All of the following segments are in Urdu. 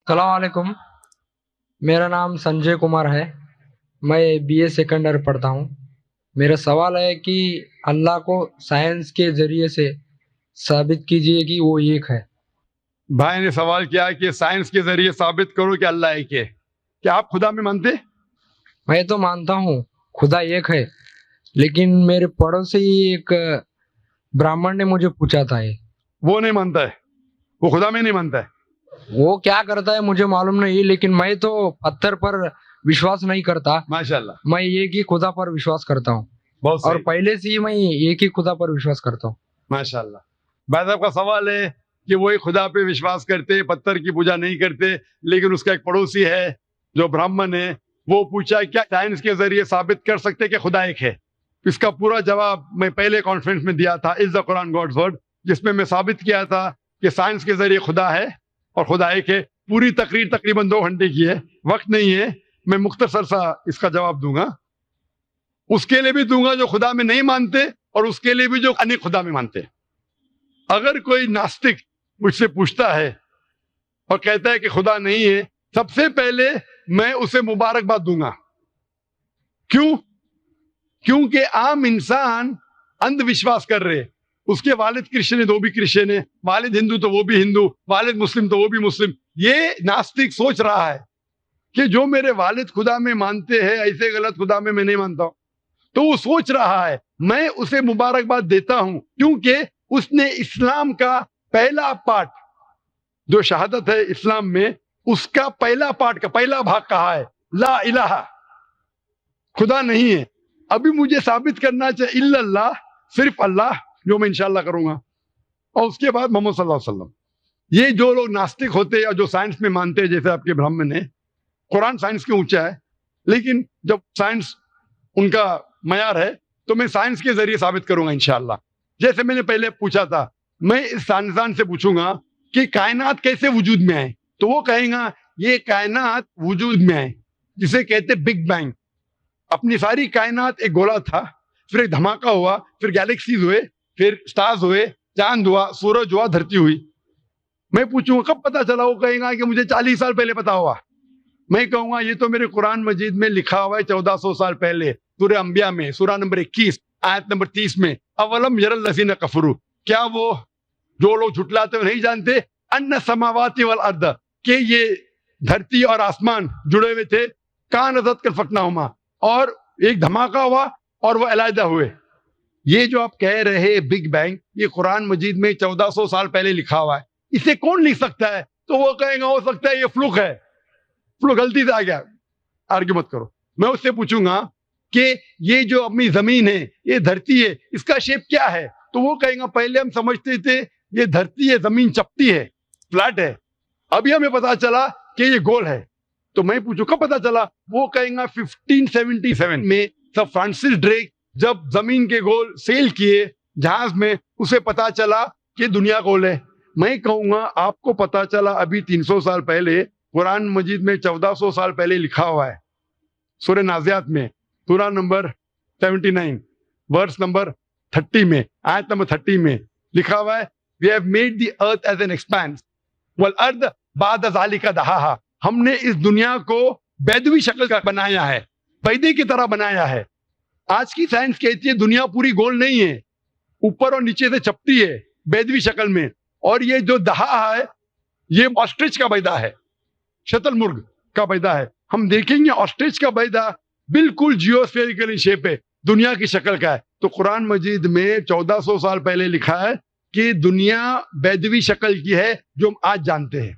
السلام علیکم، میرا نام سنجے کمار ہے، میں بی اے سیکنڈ ایئر پڑھتا ہوں۔ میرا سوال ہے کہ اللہ کو سائنس کے ذریعے سے ثابت کیجیے کہ وہ ایک ہے۔ بھائی نے سوال کیا کہ سائنس کے ذریعے ثابت کرو کہ اللہ ایک ہے۔ کیا آپ خدا میں مانتے؟ میں تو مانتا ہوں خدا ایک ہے، لیکن میرے پڑوسی ایک برہمن نے مجھے پوچھا تھا وہ نہیں مانتا ہے، وہ خدا میں نہیں مانتا ہے۔ وہ کیا کرتا ہے مجھے معلوم نہیں، لیکن میں تو پتھر پر وشواس نہیں کرتا، ماشاءاللہ، میں ایک ہی خدا پر وشواس کرتا ہوں، بہت اور صحیح، پہلے سے ہی میں ایک ہی خدا پر وشواس کرتا ہوں۔ ماشاءاللہ۔ بھائی صاحب کا سوال ہے کہ وہ ایک خدا پہ وشواس کرتے، پتھر کی پوجا نہیں کرتے، لیکن اس کا ایک پڑوسی ہے جو برہمن ہے، وہ پوچھا کیا سائنس کے ذریعے ثابت کر سکتے کہ خدا ایک ہے؟ اس کا پورا جواب میں پہلے کانفرنس میں دیا تھا، از دا قرآن گاڈز ورڈ، جس میں ثابت کیا تھا کہ سائنس کے ذریعے خدا ہے اور خدا ایک ہے۔ پوری تقریر تقریباً 2 گھنٹے کی ہے، وقت نہیں ہے، میں مختصر سا اس کا جواب دوں گا۔ اس کے لیے بھی دوں گا جو خدا میں نہیں مانتے، اور اس کے لیے بھی جو انیک خدا میں مانتے۔ اگر کوئی ناستک مجھ سے پوچھتا ہے اور کہتا ہے کہ خدا نہیں ہے، سب سے پہلے میں اسے مبارکباد دوں گا۔ کیوں؟ کیونکہ عام انسان اندھ وشواس کر رہے، اس کے والد کرسچن ہے تو وہ بھی کرسچن ہے، والد ہندو تو وہ بھی ہندو، والد مسلم تو وہ بھی مسلم۔ یہ ناستک سوچ رہا ہے کہ جو میرے والد خدا میں مانتے ہیں، ایسے غلط خدا میں نہیں مانتا ہوں، تو وہ سوچ رہا ہے۔ میں اسے مبارکباد دیتا ہوں کیونکہ اس نے اسلام کا پہلا پارٹ جو شہادت ہے اسلام میں، اس کا پہلا پارٹ کا پہلا بھاگ کہا ہے لا الہ، خدا نہیں ہے۔ ابھی مجھے ثابت کرنا چاہیے الا اللہ، صرف اللہ، جو میں انشاءاللہ کروں گا، اور اس کے بعد محمد صلی اللہ علیہ وسلم۔ یہ جو لوگ ناستک ہوتے ہیں اور جو سائنس میں مانتے ہیں، جیسے آپ کے برہمن ہیں، قرآن سائنس کے اونچا ہے، لیکن جب سائنس ان کا معیار ہے تو میں سائنس کے ذریعے ثابت کروں گا انشاءاللہ۔ جیسے میں نے پہلے پوچھا تھا، میں اس سائنسدان سے پوچھوں گا کہ کائنات کیسے وجود میں آئے، تو وہ کہیں گا یہ کائنات وجود میں آئے جسے کہتے بگ بینگ۔ اپنی ساری کائنات ایک گولا تھا، پھر ایک دھماکہ ہوا، پھر گیلیکسیز ہوئے، پھر سٹارز ہوئے، چاند ہوا، سورج ہوا، دھرتی ہوئی۔ میں پوچھوں گا کب پتا چلا، وہ کہیں گا کہ مجھے 40 سال پہلے پتا ہوا۔ میں کہوں گا یہ تو میرے قرآن مجید میں لکھا ہوا ہے 1400 سال پہلے، سورہ انبیاء میں، سورہ نمبر 21 آیت نمبر 30 میں، اولم یر الذین کفروا، کیا وہ جو لوگ جھٹلاتے ہیں نہیں جانتے ان السماوات والارض، کہ یہ دھرتی اور آسمان جڑے ہوئے تھے، کانت کالفتناہما، اور ایک دھماکہ ہوا اور وہ علیحدہ ہوئے۔ یہ جو آپ کہہ رہے بگ بینگ، یہ قرآن مجید میں 1400 سال پہلے لکھا ہوا ہے، اسے کون لکھ سکتا ہے؟ تو وہ کہیں گا ہو سکتا ہے یہ فلک ہے، فلک غلطی سے آ گیا، آرگیو مت کرو۔ میں اس سے پوچھوں گا کہ یہ جو اپنی زمین ہے، یہ دھرتی ہے، اس کا شیپ کیا ہے؟ تو وہ کہیں گا پہلے ہم سمجھتے تھے یہ دھرتی ہے، زمین چپٹی ہے، فلیٹ ہے، ابھی ہمیں پتا چلا کہ یہ گول ہے۔ تو میں پوچھوں کب پتا چلا؟ وہ کہیں گا 1577 میں سر فرانسس ڈریک جب زمین کے گول سیل کیے جہاز میں، اسے پتا چلا کہ دنیا گول ہے۔ میں کہوں گا آپ کو پتا چلا ابھی 300 سال پہلے، قرآن مجید میں 1400 سال پہلے لکھا ہوا ہے، سورہ نازعات میں، سورہ نمبر 79 ورس نمبر 30 میں، آیت نمبر 30 میں لکھا ہوا ہے we have made the earth as an expanse والارض بعد ذلك دحاها، ہم نے اس دنیا کو بیدوی شکل کا بنایا ہے، پیدے کی طرح بنایا ہے۔ آج کی سائنس کہتی ہے دنیا پوری گول نہیں ہے، اوپر اور نیچے سے چپٹی ہے بیدوی شکل میں، اور یہ جو دہا ہے یہ آسٹرچ کا بیدا ہے، شتل مرغ کا بیدا ہے۔ ہم دیکھیں گے آسٹرچ کا بیدا بالکل جیوسفیریکل شیپ ہے، دنیا کی شکل کا ہے۔ تو قرآن مجید میں 1400 سال پہلے لکھا ہے کہ دنیا بیدوی شکل کی ہے جو ہم آج جانتے ہیں۔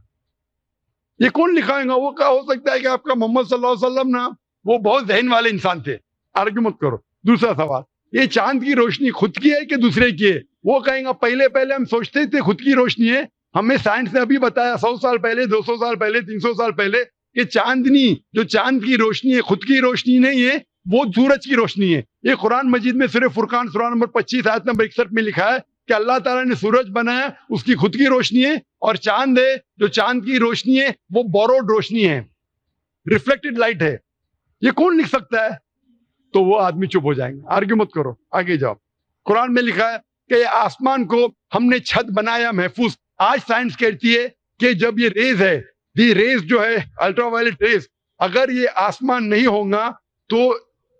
یہ کون لکھائے گا؟ وہ کیا ہو سکتا ہے کہ آپ کا محمد صلی اللہ علیہ وسلم نا وہ بہت ذہن والے انسان تھے، آرگیو مت کرو۔ دوسرا سوال، یہ چاند کی روشنی خود کی ہے کہ دوسرے کی ہے؟ وہ کہیں گا پہلے ہم سوچتے تھے خود کی روشنی ہے، ہمیں سائنس نے ابھی بتایا 100 سال پہلے، 200 سال پہلے، 300 سال پہلے، کہ چاندنی جو چاند کی روشنی ہے خود کی روشنی نہیں ہے، وہ سورج کی روشنی ہے۔ یہ قرآن مجید میں سورہ فرقان سورہ نمبر 25 آیت نمبر 61 میں لکھا ہے کہ اللہ تعالیٰ نے سورج بنایا، اس کی خود کی روشنی ہے، اور چاند ہے جو چاند کی روشنی ہے وہ بوروڈ روشنی ہے، ریفلیکٹڈ لائٹ ہے۔ یہ کون لکھ سکتا ہے؟ تو وہ آدمی چپ ہو جائیں گے، آرگیو مت کرو، آگے جاؤ۔ قرآن میں لکھا ہے کہ آسمان کو ہم نے چھت بنایا محفوظ۔ آج سائنس کہتی ہے کہ جب یہ ریز ہے دی ریز جو ہے الٹرا وائلٹ ریز, اگر یہ آسمان نہیں ہوگا تو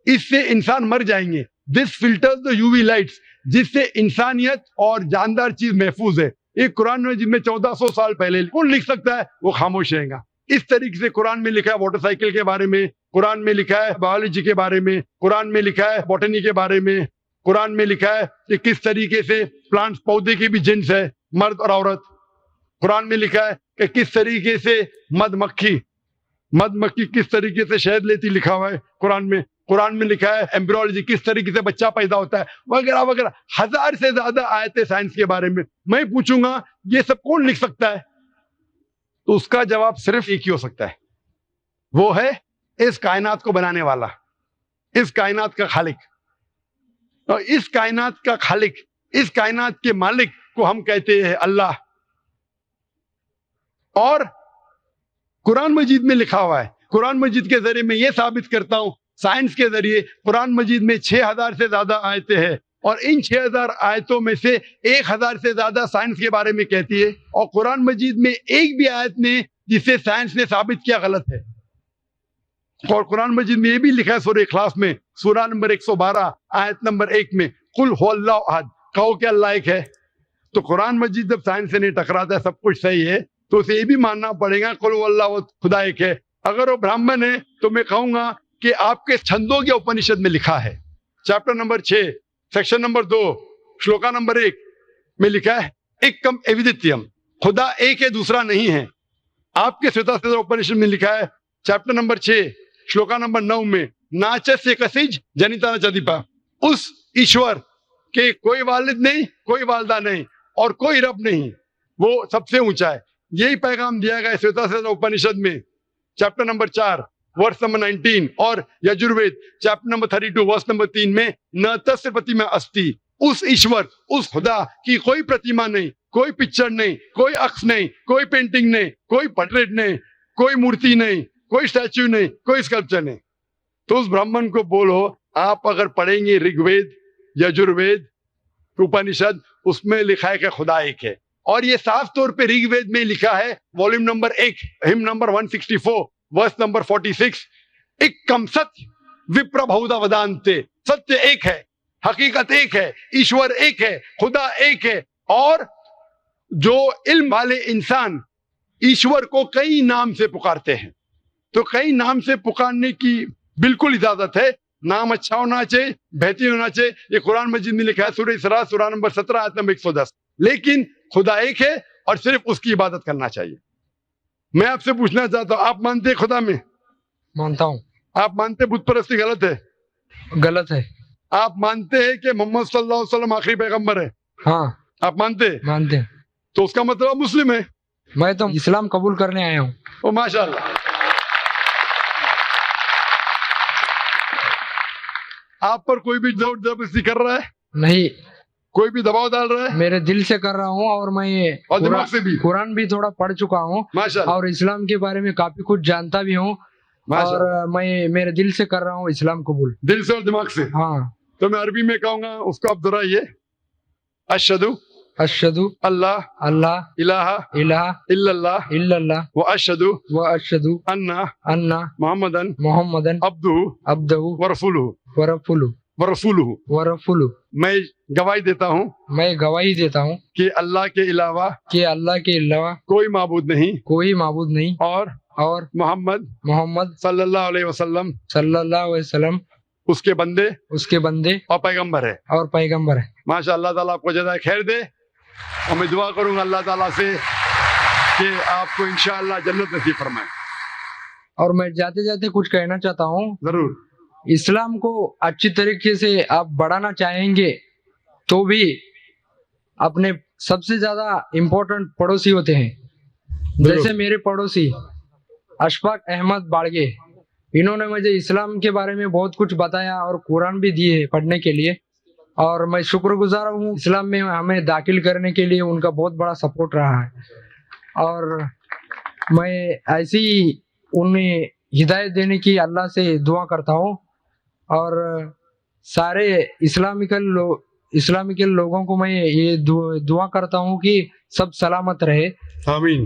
اس سے انسان مر جائیں گے. This filters the U V lights, جس سے انسانیت اور جاندار چیز محفوظ ہے. ایک قرآن میں جن میں 1400 سال پہلے کون لکھ سکتا ہے, وہ خاموش رہے گا. اس طریقے سے قرآن میں لکھا ہے واٹر سائیکل کے بارے میں, قرآن میں لکھا ہے بایولوجی کے بارے میں, قرآن میں لکھا ہے بوٹنی کے بارے میں, قرآن میں لکھا ہے کہ کس طریقے سے پلانٹس پودے کی بھی جنس ہے, مرد اور عورت. قرآن میں لکھا ہے کہ کس طریقے سے مد مکھی کس طریقے سے شہد لیتی, لکھا ہوا ہے قرآن میں. قرآن میں لکھا ہے ایمبریولوجی, کس طریقے سے بچہ پیدا ہوتا ہے, وغیرہ وغیرہ. 1000 سے زیادہ آیتیں سائنس کے بارے میں. میں پوچھوں گا یہ سب کون لکھ سکتا ہے, تو اس کا جواب صرف ایک ہی ہو سکتا ہے, وہ ہے اس کائنات کو بنانے والا, اس کائنات کا خالق. اور اس کائنات کا خالق, اس کائنات کے مالک کو ہم کہتے ہیں اللہ. اور قرآن مجید میں لکھا ہوا ہے, قرآن مجید کے ذریعے میں یہ ثابت کرتا ہوں, سائنس کے ذریعے قرآن مجید میں 6000 سے زیادہ آیتیں ہیں, اور ان 6000 آیتوں میں سے 1000 سے زیادہ سائنس کے بارے میں کہتی ہے, اور قرآن مجید میں ایک بھی آیت نے جسے سائنس نے ثابت کیا غلط ہے. اور قرآن مجید میں یہ بھی لکھا ہے سورہ اخلاص میں, سورہ نمبر 112 آیت نمبر 1 میں, قل هو اللہ احد, کہو کہ اللہ ایک ہے. تو قرآن مجید جب سائنس سے نہیں ٹکراتا ہے, سب کچھ صحیح ہے, تو اسے یہ بھی ماننا پڑے گا قل هو اللہ خدا ایک ہے. اگر وہ برہمن ہے تو میں کہوں گا کہ آپ کے چھندوگیہ اپنشد میں لکھا ہے, chapter number 6 section number 2 shloka number 1 میں لکھا ہے ایکم ایودتیم, خدا ایک ہے دوسرا نہیں ہے. آپ کے سویتا اپنشد میں لکھا ہے چیپٹر نمبر 6 شلوکا نمبر 9 میں ناچس سے کسج جنیتا چدیپا, اس ایشور کے کوئی والد نہیں, کوئی والدہ نہیں, اور کوئی رب نہیں, وہ سب سے اونچا ہے. یہی پیغام دیا گیا سویتا اپنشد میں چیپٹر نمبر 4 ورس نمبر 19, اور Yajurveda chapter number 32 verse number 3 میں نہ تس پرتیما استی, اس ایشور, اس خدا کی کوئی پرتیما نہیں, کوئی پکچر نہیں, کوئی عکس نہیں, کوئی پینٹنگ نہیں, کوئی پورٹریٹ نہیں, کوئی مورتی نہیں, کوئی اسٹیچو نہیں, کوئی اسکلپچر نہیں. تو اس برہمن کو بولو, آپ اگر پڑھیں گے رگ وید, یجروید, اپنشد, اس میں لکھا ہے کہ خدا ایک ہے. اور یہ صاف طور پہ رگ وید میں لکھا ہے والیوم نمبر 1 ہم نمبر 164 ورس نمبر 46, ایکم ستیہ وپربھودا ودانتے, ستیہ ایک ہے, حقیقت ایک ہے, ایشور ایک ہے, خدا ایک ہے. اور جو علم والے انسان ایشور کو کئی نام سے پکارتے ہیں, تو کئی نام سے پکارنے کی بالکل اجازت ہے, نام اچھا ہونا چاہیے, بہترین ہونا چاہیے. یہ قرآن مجید میں لکھا ہے سورہ اسراء سورہ نمبر 17 آیت نمبر 110. لیکن خدا ایک ہے اور صرف اس کی عبادت کرنا چاہیے. میں آپ سے پوچھنا چاہتا ہوں, آپ مانتے ہیں خدا میں؟ مانتا ہوں. آپ مانتے بت پرستی غلط ہے؟ غلط ہے. آپ مانتے ہیں کہ محمد صلی اللہ علیہ وسلم آخری پیغمبر ہے؟ ہاں آپ مانتے ہیں؟ مانتے ہیں. تو اس کا مطلب آپ مسلم ہے. میں تو اسلام قبول کرنے آیا ہوں. او ماشاء اللہ. آپ پر کوئی بھی زبردستی کر رہا ہے؟ نہیں. کوئی بھی دباؤ ڈال رہا ہے؟ میرے دل سے کر رہا ہوں, اور میں اور دماغ سے بھی؟ قرآن بھی تھوڑا پڑھ چکا ہوں, ماشاء اللہ. اور اسلام کے بارے میں کافی کچھ جانتا بھی ہوں, اور میں میرے دل سے کر رہا ہوں اسلام قبول. دل سے اور دماغ سے؟ ہاں. تو میں عربی میں کہوں گا, اس کو آپ دہرائیے. اشہدو اشہدو اللہ اللہ الہ الہ الا اللہ الا اللہ واشہدو واشہدو ان ان محمدن محمدن عبدہ عبدہ ورسولہ ورسولہ. میں گواہی دیتا ہوں, میں گواہی دیتا ہوں کہ اللہ کے علاوہ کہ اللہ کے علاوہ کوئی معبود نہیں, کوئی معبود نہیں, اور محمد صلی اللہ علیہ وسلم صلی اللہ علیہ وسلم اس کے بندے اور پیغمبر ہے. ماشاء اللہ تعالیٰ آپ کو جزائے خیر دے, اور میں دعا کروں گا اللہ تعالیٰ سے کہ آپ کو انشاءاللہ جنت نصیب فرمائے. اور میں جاتے جاتے کچھ کہنا چاہتا ہوں. ضرور. اسلام کو اچھی طریقے سے آپ بڑھانا چاہیں گے تو بھی اپنے سب سے زیادہ امپورٹنٹ پڑوسی ہوتے ہیں. جیسے میرے پڑوسی اشفاق احمد باڑگے, انہوں نے مجھے اسلام کے بارے میں بہت کچھ بتایا اور قرآن بھی دیے پڑھنے کے لیے, اور میں شکر گزار ہوں. اسلام میں ہمیں داخل کرنے کے لیے ان کا بہت بڑا سپورٹ رہا ہے, اور میں ایسی انہیں ہدایت دینے کی اللہ سے دعا کرتا ہوں. اور سارے اسلامیکل لوگوں کو میں یہ دعا کرتا ہوں کہ سب سلامت رہے. آمین.